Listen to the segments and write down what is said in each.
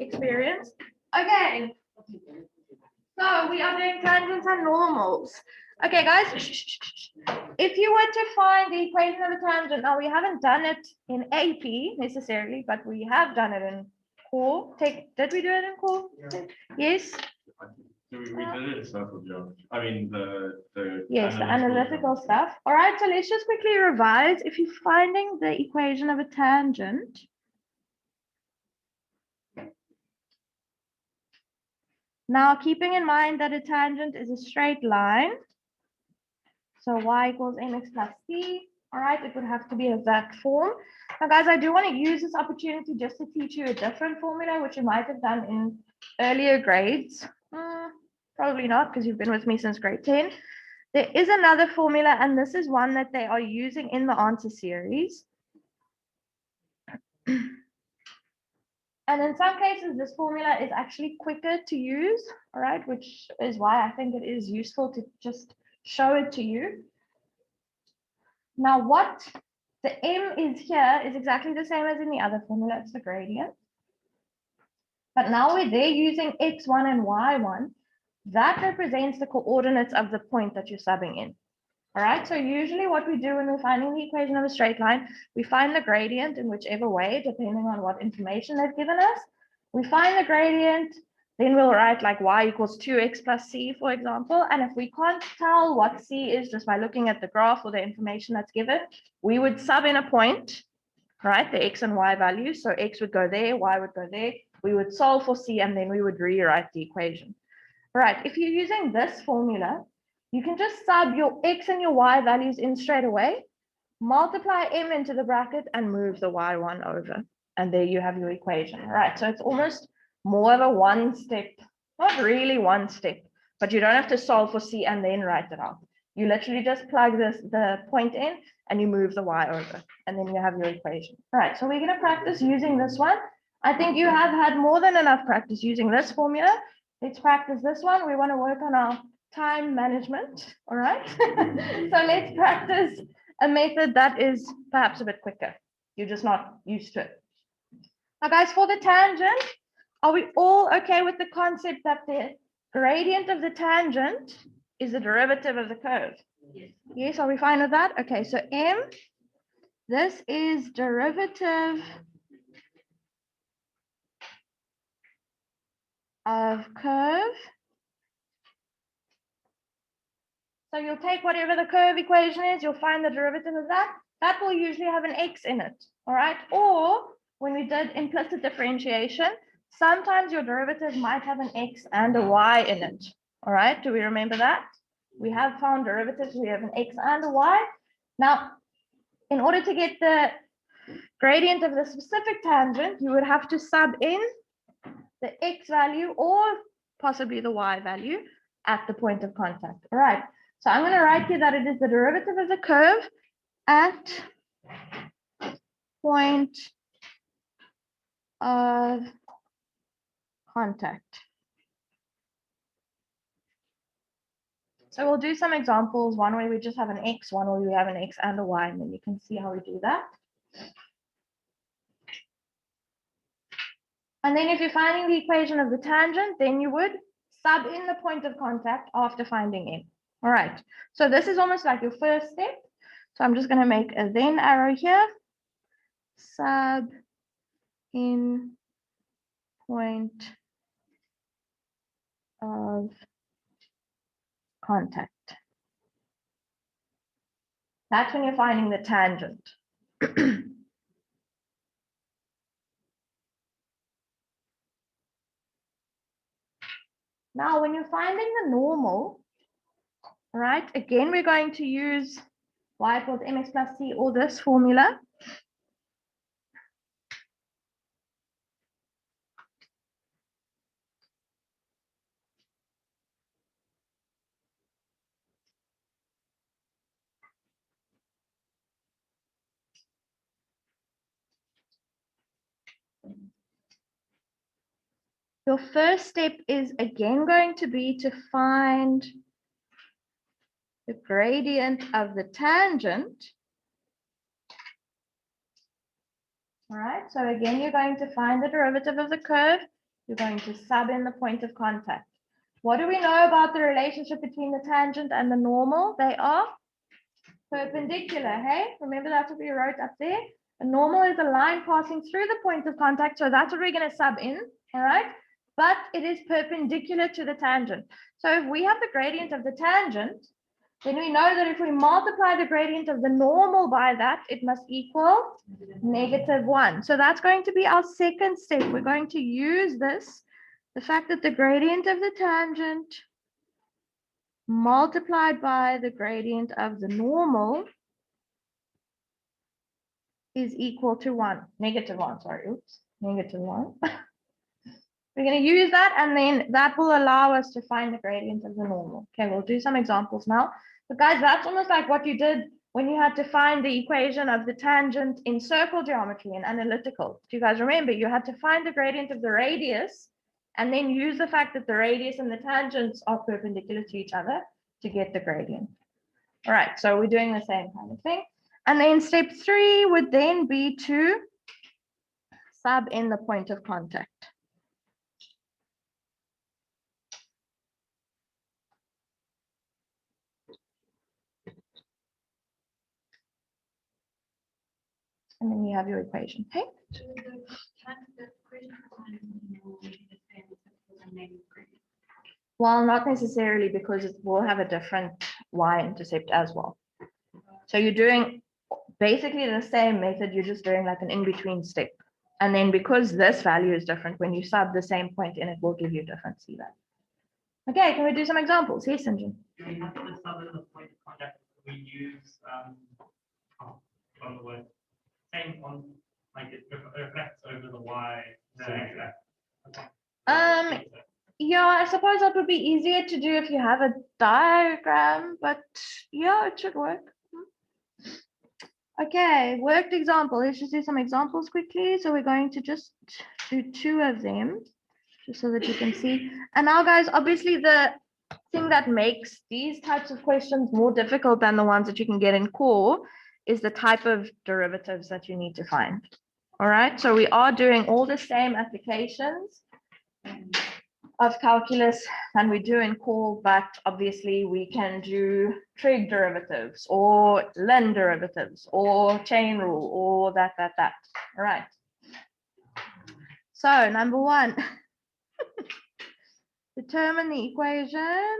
experience. Okay, so we are doing tangents and normals. Okay, guys, if you were to find the equation of a tangent, now we haven't done it in AP necessarily, but we have done it in core. Did we do it in core? Yeah. Yes. So we did it in circle geometry. I mean the yes, the analytical stuff. All right, so let's just quickly revise. If you're finding the equation of a tangent, now keeping in mind that a tangent is a straight line, so y equals mx plus c. All right, it would have to be of that form. Now, guys, I do want to use this opportunity just to teach you a different formula, which you might have done in earlier grades. Probably not, because you've been with me since grade 10. There is another formula, and this is one that they are using in the answer series. And in some cases, this formula is actually quicker to use, all right, which is why I think it is useful to just show it to you. Now, what the m is here is exactly the same as in the other formula. It's the gradient. But now we're there using x1 and y1. That represents the coordinates of the point that you're subbing in. All right, so usually what we do when we're finding the equation of a straight line, we find the gradient in whichever way, depending on what information they've given us. We find the gradient, then we'll write like y equals 2x plus c, for example. And if we can't tell what c is just by looking at the graph or the information that's given, we would sub in a point, right, the x and y values. So x would go there, y would go there. We would solve for c, and then we would rewrite the equation. Right, if you're using this formula, you can just sub your x and your y values in straight away, multiply m into the bracket, and move the y1 over. And there you have your equation. All right, so it's almost more of a one step, not really one step, but you don't have to solve for c and then write it out. You literally just plug the point in and you move the y over, and then you have your equation. All right, so we're going to practice using this one. I think you have had more than enough practice using this formula. Let's practice this one. We want to work on our time management, all right? So let's practice a method that is perhaps a bit quicker. You're just not used to it. Now, guys, for the tangent, are we all okay with the concept that the gradient of the tangent is the derivative of the curve? Yes. Yes, are we fine with that? Okay, so m, this is derivative of curve. So you'll take whatever the curve equation is, you'll find the derivative of that. That will usually have an x in it, all right? Or when we did implicit differentiation, sometimes your derivative might have an x and a y in it, all right? Do we remember that? We have found derivatives, we have an x and a y. Now, in order to get the gradient of the specific tangent, you would have to sub in the x value or possibly the y value at the point of contact, all right? So I'm going to write here that it is the derivative of the curve at point of contact. So we'll do some examples, one where we just have an x, one where we have an x and a y, and then you can see how we do that. And then if you're finding the equation of the tangent, then you would sub in the point of contact after finding m. All right, so this is almost like your first step. So I'm just going to make a then arrow here. Sub in point of contact. That's when you're finding the tangent. Now, when you're finding the normal, right, again, we're going to use y equals mx plus c or this formula. Your first step is again going to be to find the gradient of the tangent. All right, so again, you're going to find the derivative of the curve You're going to sub in the point of contact. What do we know about the relationship between the tangent and the normal? They are perpendicular, hey? Remember that's what we wrote up there? A normal is a line passing through the point of contact, so that's what we're going to sub in, all right? But it is perpendicular to the tangent. So if we have the gradient of the tangent, then we know that if we multiply the gradient of the normal by that, it must equal -1. So that's going to be our second step. We're going to use this, the fact that the gradient of the tangent multiplied by the gradient of the normal is equal to -1, sorry, oops, -1. We're going to use that, and then that will allow us to find the gradient of the normal. Okay, we'll do some examples now. But guys, that's almost like what you did when you had to find the equation of the tangent in circle geometry and analytical. Do you guys remember? You had to find the gradient of the radius and then use the fact that the radius and the tangents are perpendicular to each other to get the gradient. All right, so we're doing the same kind of thing. And then step 3 would then be to sub in the point of contact. And then you have your equation, okay? Well, not necessarily, because it will have a different y-intercept as well. So you're doing basically the same method, you're just doing like an in-between step. And then because this value is different, when you sub the same point in, it will give you a different C value. Okay, can we do some examples? Yes, Sinjin. Do we have to sub in the point of contact we use on the word same on, like it reflects over the y, the x-axis? Yeah, I suppose that would be easier to do if you have a diagram, but yeah, it should work. Okay, worked example. Let's just do some examples quickly. So we're going to just do 2 of them, just so that you can see. And now, guys, obviously the thing that makes these types of questions more difficult than the ones that you can get in core is the type of derivatives that you need to find. All right, so we are doing all the same applications of calculus than we do in core, but obviously we can do trig derivatives or Lin derivatives or chain rule or that. All right. So number 1, determine the equation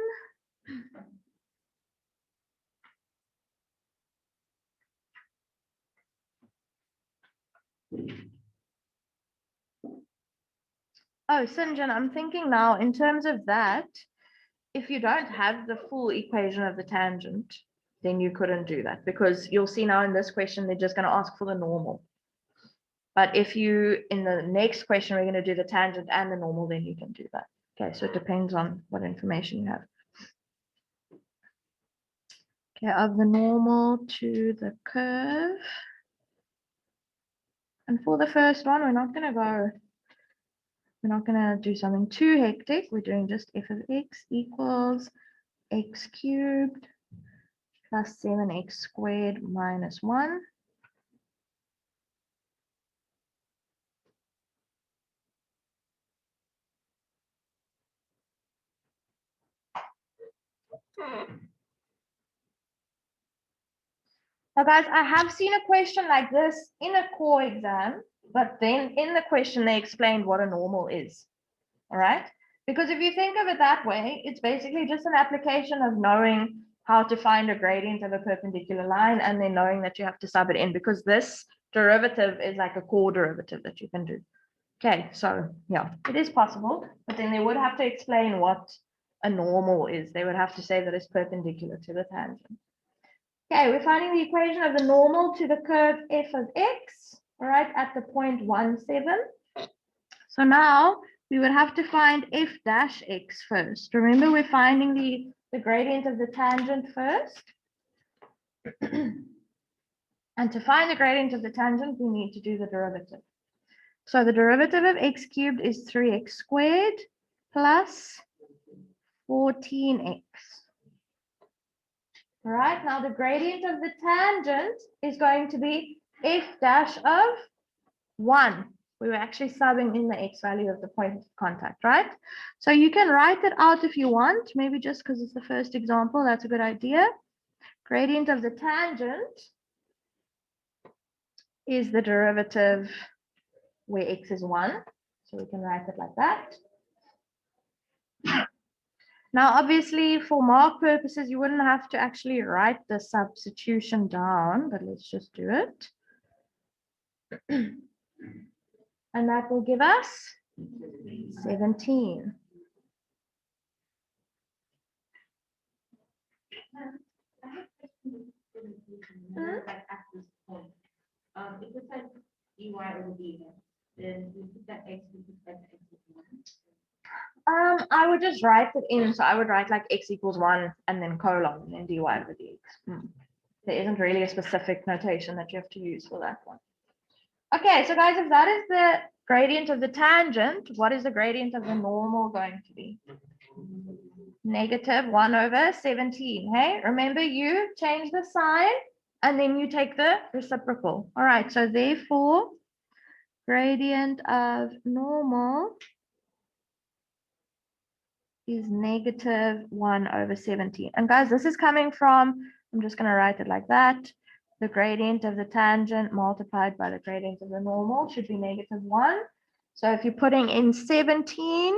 Oh, Sinjin, I'm thinking now in terms of that, if you don't have the full equation of the tangent, then you couldn't do that, because you'll see now in this question, they're just going to ask for the normal. But if you, in the next question, we're going to do the tangent and the normal, then you can do that. Okay, so it depends on what information you have. Okay, of the normal to the curve. And for the first one, we're not going to do something too hectic. We're doing just f of x equals x cubed plus 7x squared minus 1. Now, guys, I have seen a question like this in a core exam, but then in the question, they explained what a normal is. All right? Because if you think of it that way, it's basically just an application of knowing how to find a gradient of a perpendicular line and then knowing that you have to sub it in, because this derivative is like a core derivative that you can do. Okay, so yeah, it is possible, but then they would have to explain what a normal is. They would have to say that it's perpendicular to the tangent. Okay, we're finding the equation of the normal to the curve f of x, all right, at the point 1, 7. So now we would have to find f dash x first. Remember, we're finding the gradient of the tangent first. And to find the gradient of the tangent, we need to do the derivative. So the derivative of x cubed is 3x squared plus 14x. All right, now the gradient of the tangent is going to be f dash of 1, We were actually subbing in the x value of the point of contact, right? So you can write it out if you want, maybe just because it's the first example, that's a good idea. Gradient of the tangent is the derivative where x is 1. So we can write it like that. Now, obviously, for mark purposes, you wouldn't have to actually write the substitution down, but let's just do it. And that will give us 17. If we said dy over dx, then we put that x, we put that x equals 1. I would just write it in. So I would write like x equals 1 and then colon and then dy over dx. There isn't really a specific notation that you have to use for that one. Okay, so guys, if that is the gradient of the tangent, what is the gradient of the normal going to be? Negative 1 over 17. Hey, remember you change the sign and then you take the reciprocal. All right, so therefore, gradient of normal is negative 1 over 17. And guys, this is coming from, I'm just going to write it like that. The gradient of the tangent multiplied by the gradient of the normal should be negative 1. So if you're putting in 17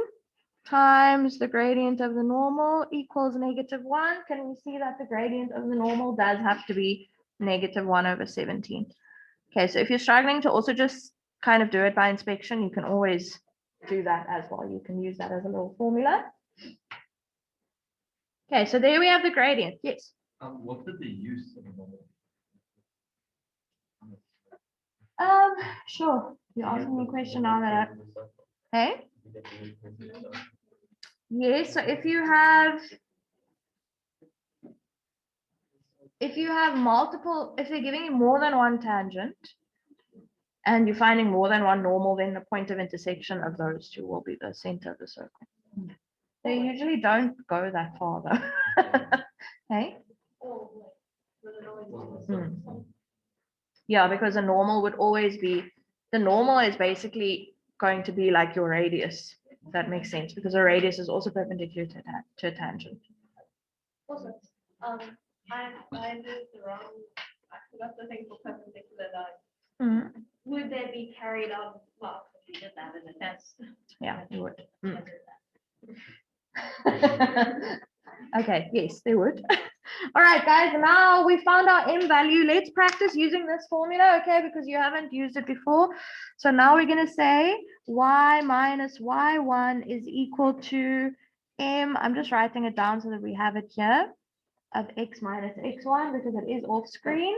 times the gradient of the normal equals negative 1, can we see that the gradient of the normal does have to be negative 1 over 17? Okay, so if you're struggling to also just kind of do it by inspection, you can always do that as well. You can use that as a little formula. Okay, so there we have the gradient. Yes. What did the use of the normal? Sure. You're asking me a question now that hey? Yes, so if you have multiple, if they're giving you more than one tangent and you're finding more than one normal, then the point of intersection of those two will be the center of the circle. They usually don't go that far though. Hey? Yeah, because a normal would always be, the normal is basically going to be like your radius. If that makes sense, because a radius is also perpendicular to a tangent. Also, I moved around, I forgot the thing for perpendicular line. Would they be carried on? Well, if you did that in a test. Yeah, you would. Okay, yes, they would. All right, guys, now we found our m value. Let's practice using this formula, okay, because you haven't used it before. So now we're going to say y minus y1 is equal to m. I'm just writing it down so that we have it here, of x minus x1 because it is off screen.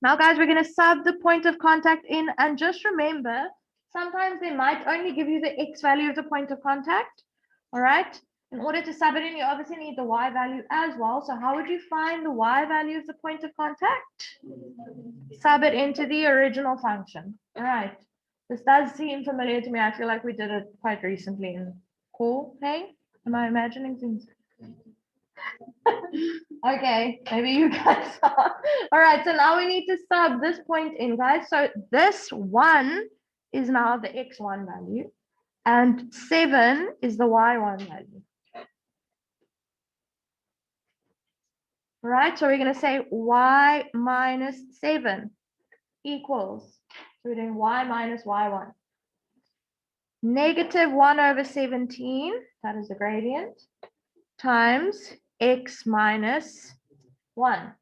Now, guys, we're going to sub the point of contact in, and just remember, sometimes they might only give you the x value of the point of contact. All right. In order to sub it in, you obviously need the y value as well. So how would you find the y value of the point of contact? Sub it into the original function. All right. This does seem familiar to me. I feel like we did it quite recently in core. Hey, am I imagining things? Okay, maybe you guys are. All right, so now we need to sub this point in, guys. So this 1 is now the x1 value, and 7 is the y1 value. Right, so we're going to say y minus 7 equals, so we're doing y minus y1. Negative 1 over 17, that is the gradient, times x minus 1.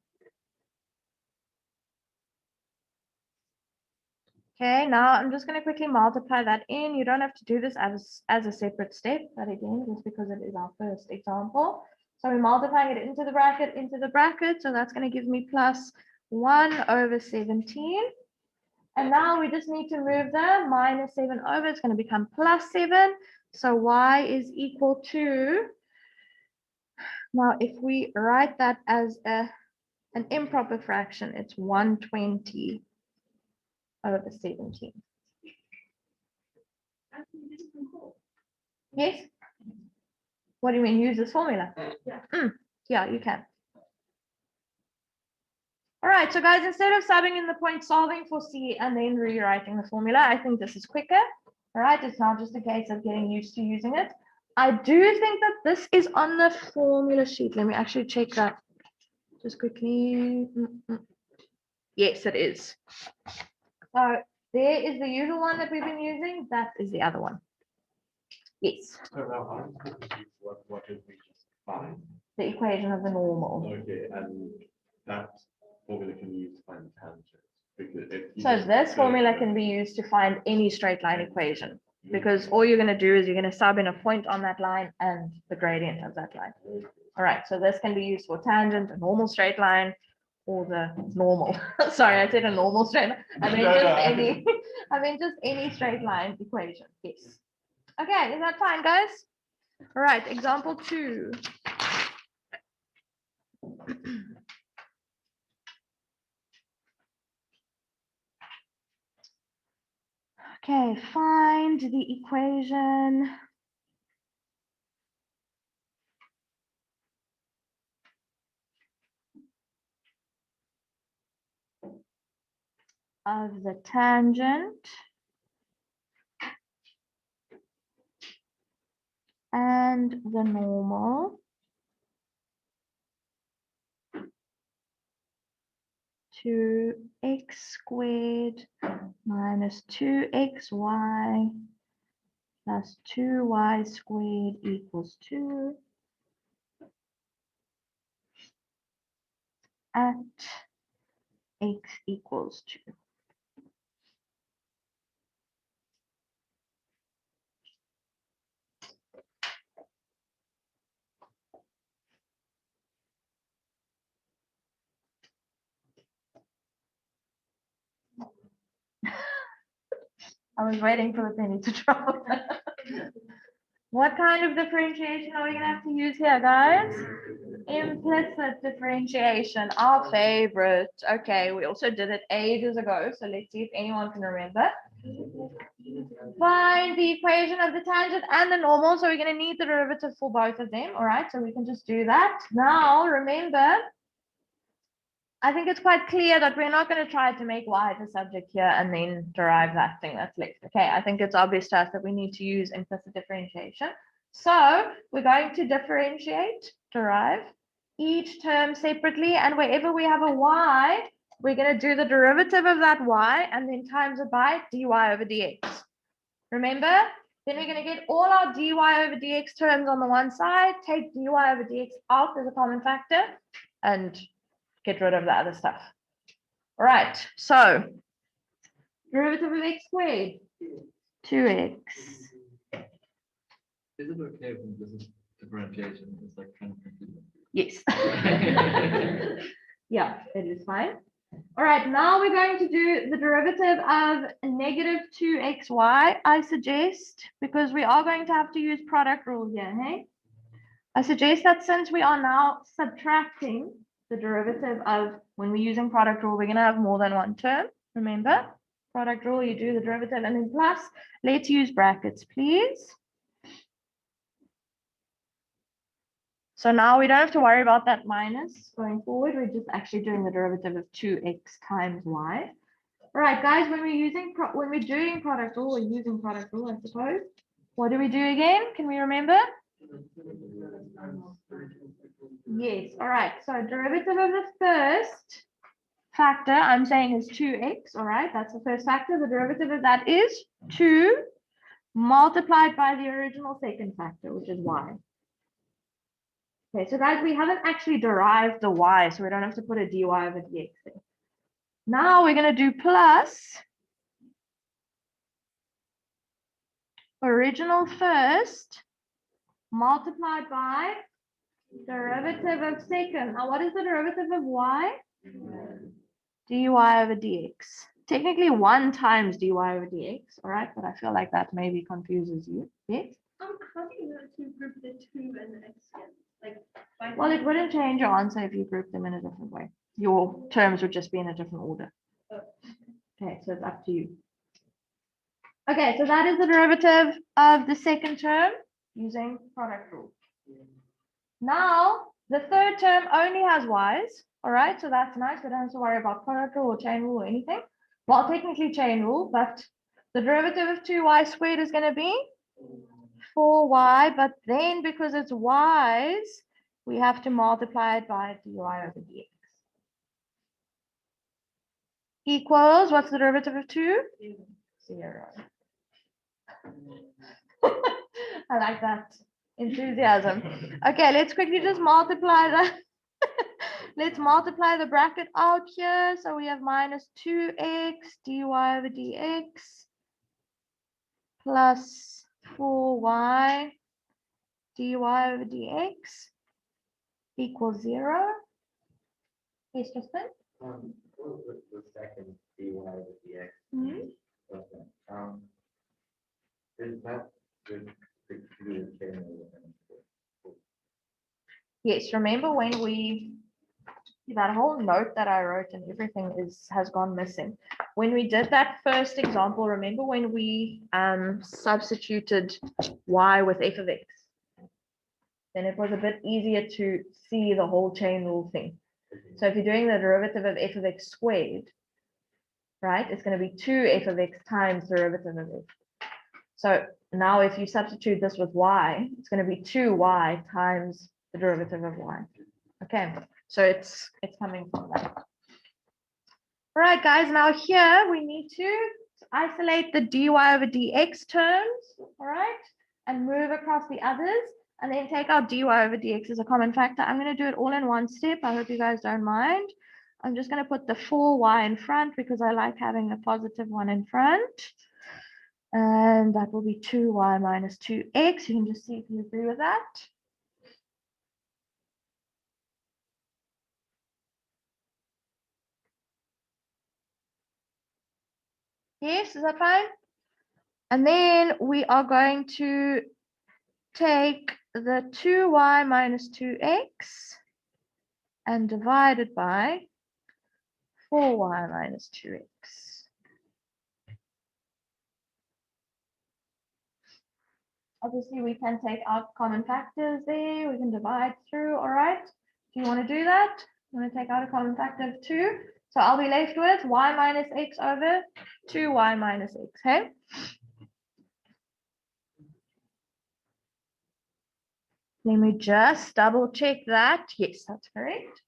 Okay, now I'm just going to quickly multiply that in. You don't have to do this as a separate step, but again, just because it is our first example. So we're multiplying it into the bracket. So that's going to give me plus 1 over 17. And now we just need to move the minus 7 over. It's going to become plus 7. So y is equal to, now if we write that as an improper fraction, it's 120 over 17. Yes? What do you mean, use this formula? Yeah. Yeah, you can. All right, so guys, instead of subbing in the point, solving for C and then rewriting the formula, I think this is quicker. All right, it's now just a case of getting used to using it. I do think that this is on the formula sheet. Let me actually check that just quickly. Yes, it is. So there is the usual one that we've been using. That is the other one. Yes, So now I'm confused, what did we just find? the equation of the normal. Okay, and that formula can be used to find the tangent. Because if you So just this go formula for- can be used to find any straight line equation, because all you're going to do is you're going to sub in a point on that line and the gradient of that line. All right, so this can be used for tangent, a normal straight line, or the normal. Sorry, I said a normal straight line. I mean No, just no, any. I mean just any straight line equation. Yes. Okay, is that fine, guys? All right, example 2. Okay, find the equation of the tangent and the normal to x squared minus 2xy plus 2y squared equals 2 at x equals 2. I was waiting for the penny to drop. What kind of differentiation are we going to have to use here, guys? Implicit differentiation, our favorite. Okay, we also did it ages ago, so let's see if anyone can remember. Find the equation of the tangent and the normal, so we're going to need the derivative for both of them. All right, so we can just do that. Now, remember, I think it's quite clear that we're not going to try to make y the subject here and then derive that thing that's left. Okay, I think it's obvious to us that we need to use implicit differentiation. So we're going to differentiate, derive each term separately, and wherever we have a y, we're going to do the derivative of that y and then times it by dy over dx. Remember? Then we're going to get all our dy over dx terms on the one side, take dy over dx out as a common factor, and get rid of the other stuff. All right, so derivative of x squared, 2x. Is it okay when this is differentiation? It's like kind of confusing. Yes. Yeah, it is fine. All right, now we're going to do the derivative of negative 2xy, I suggest, because we are going to have to use product rule here, hey? I suggest that since we are now subtracting the derivative of, when we're using product rule, we're going to have more than one term. Remember, product rule, you do the derivative and then plus. Let's use brackets, please. So now we don't have to worry about that minus going forward. We're just actually doing the derivative of 2x times y. All right, guys, when we're doing product rule, we're using product rule, I suppose. What do we do again? Can we remember? Yes, all right. So derivative of the first factor, I'm saying is 2x, all right? That's the first factor. The derivative of that is 2 multiplied by the original second factor, which is y. Okay, so guys, we haven't actually derived the y, so we don't have to put a dy over dx there. Now we're going to do plus original first multiplied by derivative of second. Now, what is the derivative of y? Dy over dx. Technically 1 times dy over dx, all right? But I feel like that maybe confuses you. Yes? How do you know to group the 2 and the x again? Like, Well, it wouldn't change your answer if you grouped them in a different way. Your terms would just be in a different order. Okay, so it's up to you. Okay, so that is the derivative of the second term using product rule. Now, the third term only has y's, All right, so that's nice. We don't have to worry about product rule or chain rule or anything. Well, technically chain rule, but the derivative of 2y squared is going to be 4y, but then because it's y's, we have to multiply it by dy over dx. Equals, what's the derivative of 2? 0. I like that enthusiasm. Okay, let's quickly just multiply that. Let's multiply the bracket out here. So we have minus 2x dy over dx plus 4y dy over dx equals 0. Yes, Justin? What was the second dy over dx? Mhm. Okay. Is that the chain rule? Yes, remember when that whole note that I wrote and everything has gone missing. When we did that first example, remember when we substituted y with f of x? Then it was a bit easier to see the whole chain rule thing. So if you're doing the derivative of f of x squared, right, it's going to be 2f of x times derivative of x. So now if you substitute this with y, it's going to be 2y times the derivative of y. Okay, so it's coming from that. All right, guys, now here we need to isolate the dy over dx terms, all right, and move across the others, and then take out dy over dx as a common factor. I'm going to do it all in one step. I hope you guys don't mind. I'm just going to put the 4y in front because I like having a positive one in front. And that will be 2y minus 2x. You can just see if you agree with that. Yes, is that fine? And then we are going to take the 2y minus 2x and divide it by 4y minus 2x. Obviously, we can take out common factors there. We can divide through, all right? Do you want to do that? You want to take out a common factor of 2? So I'll be left with y minus x over 2y minus x, okay? Let me just double check that. Yes, that's correct.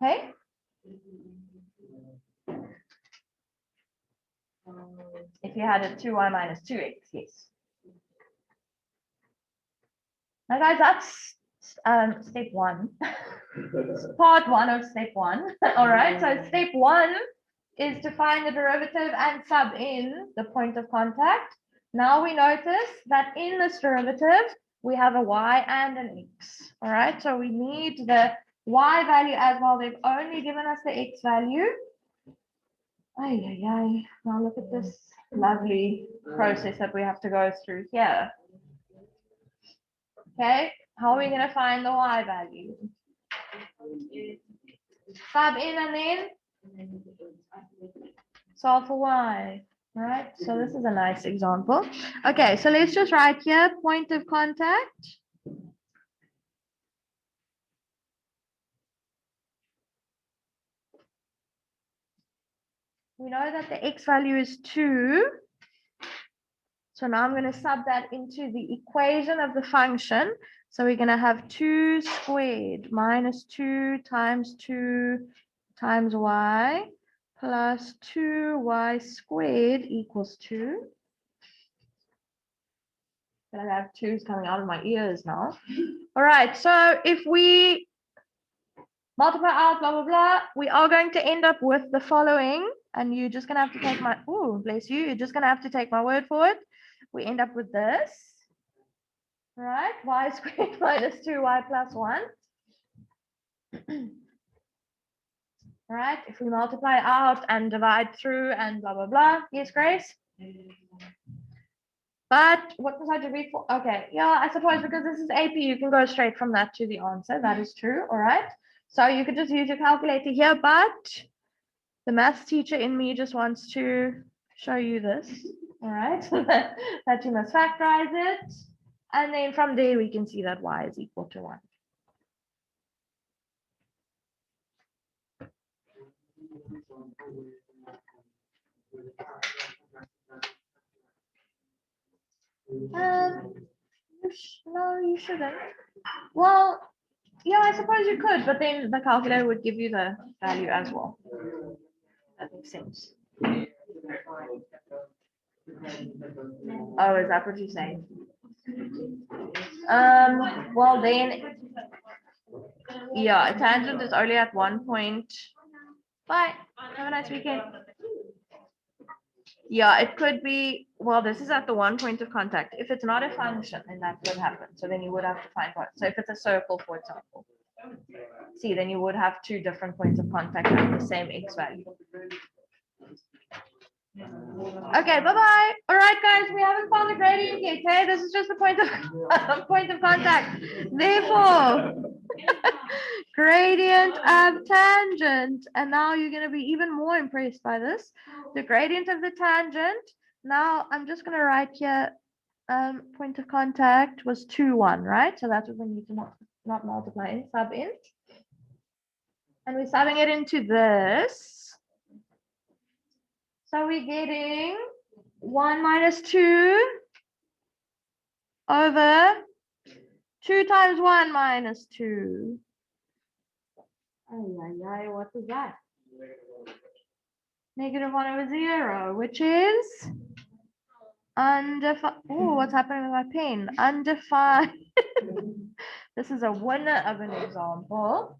Okay. If you had a 2y minus 2x, yes. Now, guys, that's step 1. Part 1 of step 1. All right, so step 1 is to find the derivative and sub in the point of contact. Now we notice that in this derivative, we have a y and an x. All right, so we need the y value as well. They've only given us the x value. Ay, ay, ay. Now look at this lovely process that we have to go through here. Okay, how are we going to find the y value? Sub in and then solve for y. All right, so this is a nice example. Okay, so let's just write here, point of contact. We know that the x value is 2. So now I'm going to sub that into the equation of the function. So we're going to have 2 squared minus 2 times y plus 2y squared equals 2. I have 2's coming out of my ears now. All right, so if we multiply out, blah, blah, blah, we are going to end up with the following. And you're just going to have to take my, oh, bless you. You're just going to have to take my word for it. We end up with this. Right, y squared minus 2y plus 1. Right, if we multiply out and divide through and blah, blah, blah. Yes, Grace? But what was I to read for? Okay, yeah, I suppose because this is AP, you can go straight from that to the answer. That is true, all right? So you could just use your calculator here, but the maths teacher in me just wants to show you this, all right? That you must factorize it. And then from there, we can see that y is equal to 1. No, you shouldn't. Well, yeah, I suppose you could, but then the calculator would give you the value as well. That makes sense. Oh, is that what you're saying? Well then, yeah, a tangent is only at 1 point. Bye. Have a nice weekend. Yeah, it could be, well, this is at the 1 point of contact. If it's not a function, then that would happen. So then you would have to find what. So if it's a circle, for example, see, then you would have 2 different points of contact at the same x value. Okay, bye-bye. All right, guys, we haven't found the gradient yet, okay? This is just the point of point of contact. Therefore, gradient of tangent. And now you're going to be even more impressed by this. The gradient of the tangent. Now I'm just going to write here, point of contact was 2, 1, right? So that's what we need to not multiply in, sub in. And we're subbing it into this. So we're getting 1 minus 2 over 2 times 1 minus 2. What is that? Negative 1 over 0, which is undefined. Oh, what's happening with my pen? Undefined. This is a winner of an example.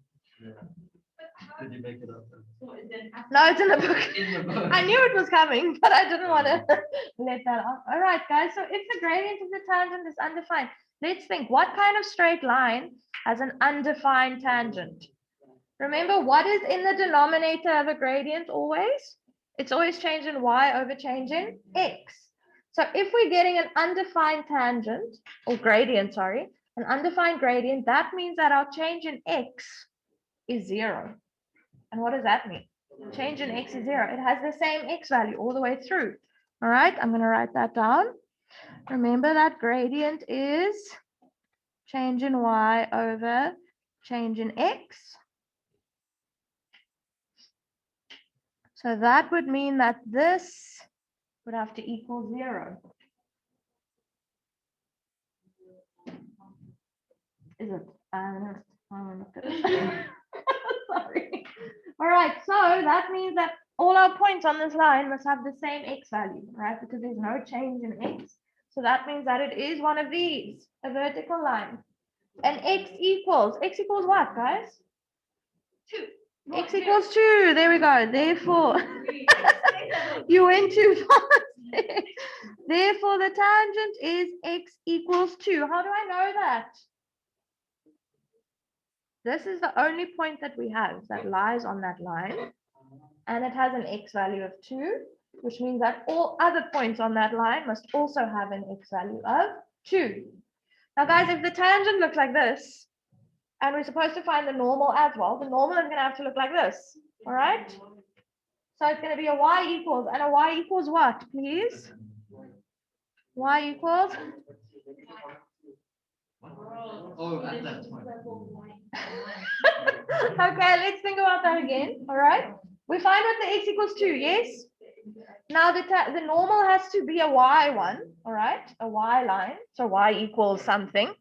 Did you make it up? No, it's in the book. In the book. I knew it was coming, but I didn't want to let that off. All right, guys. So if the gradient of the tangent is undefined, let's think, what kind of straight line has an undefined tangent? Remember, what is in the denominator of a gradient always? It's always change in y over change in x. So if we're getting an undefined tangent, or gradient, sorry, an undefined gradient, that means that our change in x is 0. And what does that mean? Change in x is 0. It has the same x value all the way through. All right, I'm going to write that down. Remember that gradient is change in y over change in x. So that would mean that this would have to equal 0. Is it? Sorry. All right, so that means that all our points on this line must have the same x value, right? Because there's no change in x. So that means that it is one of these, a vertical line. And x equals what, guys? 2. X equals 2. There we go. Therefore, you went too fast. Therefore, the tangent is x equals 2. How do I know that? This is the only point that we have that lies on that line. And it has an x value of 2, which means that all other points on that line must also have an x value of 2. Now, guys, if the tangent looks like this, and we're supposed to find the normal as well, the normal is going to have to look like this. All right? So it's going to be a y equals, and a y equals what, please? Y equals? Oh, at that point. Okay, let's think about that again. All right? We find that the x equals 2, yes? Now the normal has to be a y one, all right? A y line, so y equals something.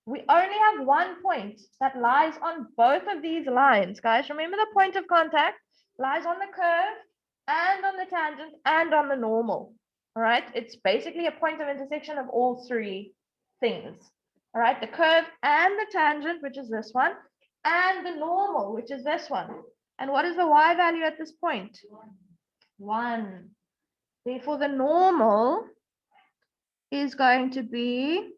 We only have 1 point that lies on both of these lines, guys. Remember, the point of contact lies on the curve and on the tangent and on the normal, all right? It's basically a point of intersection of all 3 things, all right? The curve and the tangent, which is this one, and the normal, which is this one. And what is the y value at this point? 1. Therefore, the normal is going to be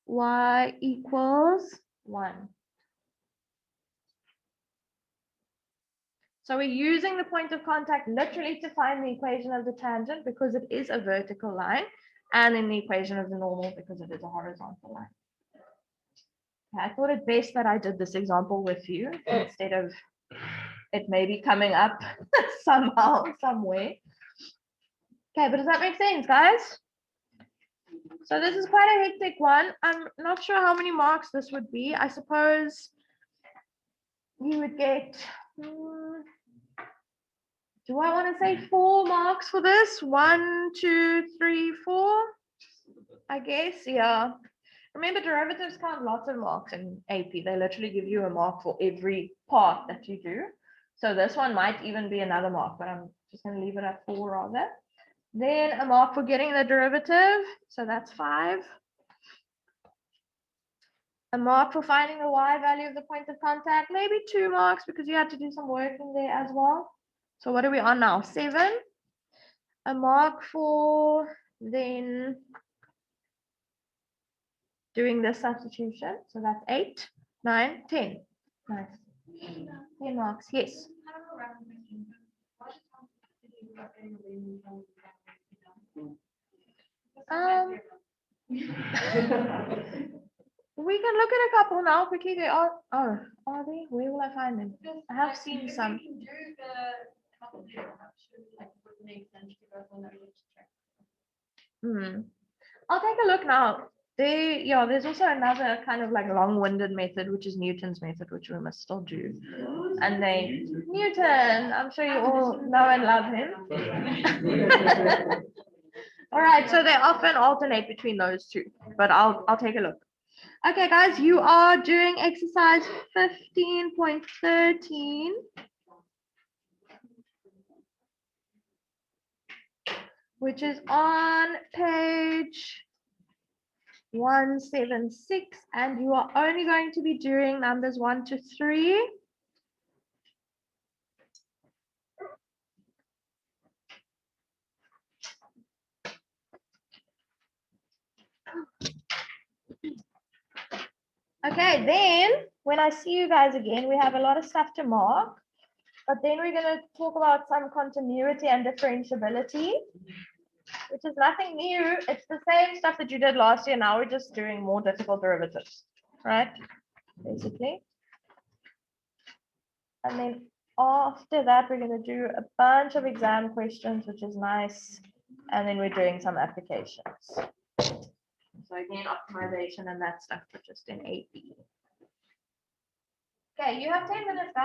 y equals 1. So we're using the point of contact literally to find the equation of the tangent because it is a vertical line, and in the equation of the normal because it is a horizontal line. I thought it best that I did this example with you instead of it maybe coming up somehow, somewhere. Okay, but does that make sense, guys? So this is quite a hectic one. I'm not sure how many marks this would be. I suppose you would get Do I want to say 4 marks for this? 1, 2, 3, 4. I guess, yeah. Remember, derivatives count lots of marks in AP. They literally give you a mark for every part that you do. So this one might even be another mark, but I'm just going to leave it at 4 rather. Then a mark for getting the derivative. So that's 5. A mark for finding the y value of the point of contact. Maybe 2 marks because you had to do some work in there as well. So what are we on now? 7. A mark for then doing this substitution. So that's 8, 9, 10. Nice. 10 marks. Yes. We can look at a couple now quickly. They are. Oh, are they? Where will I find them? I have seen some. I'll take a look now. There's also another kind of like long-winded method, which is Newton's method, which we must still do. And Newton, I'm sure you all know and love him. All right, so they often alternate between those two, but I'll take a look. Okay, guys, you are doing exercise 15.13. Which is on page 176, and you are only going to be doing numbers 1 to 3. Okay, then when I see you guys again, we have a lot of stuff to mark, but then we're going to talk about some continuity and differentiability, which is nothing new. It's the same stuff that you did last year. Now we're just doing more difficult derivatives, right? Basically. And then after that, we're going to do a bunch of exam questions, which is nice. And then we're doing some applications. So again, optimization and that stuff, but just in AP. Okay, you have 10 minutes, guys.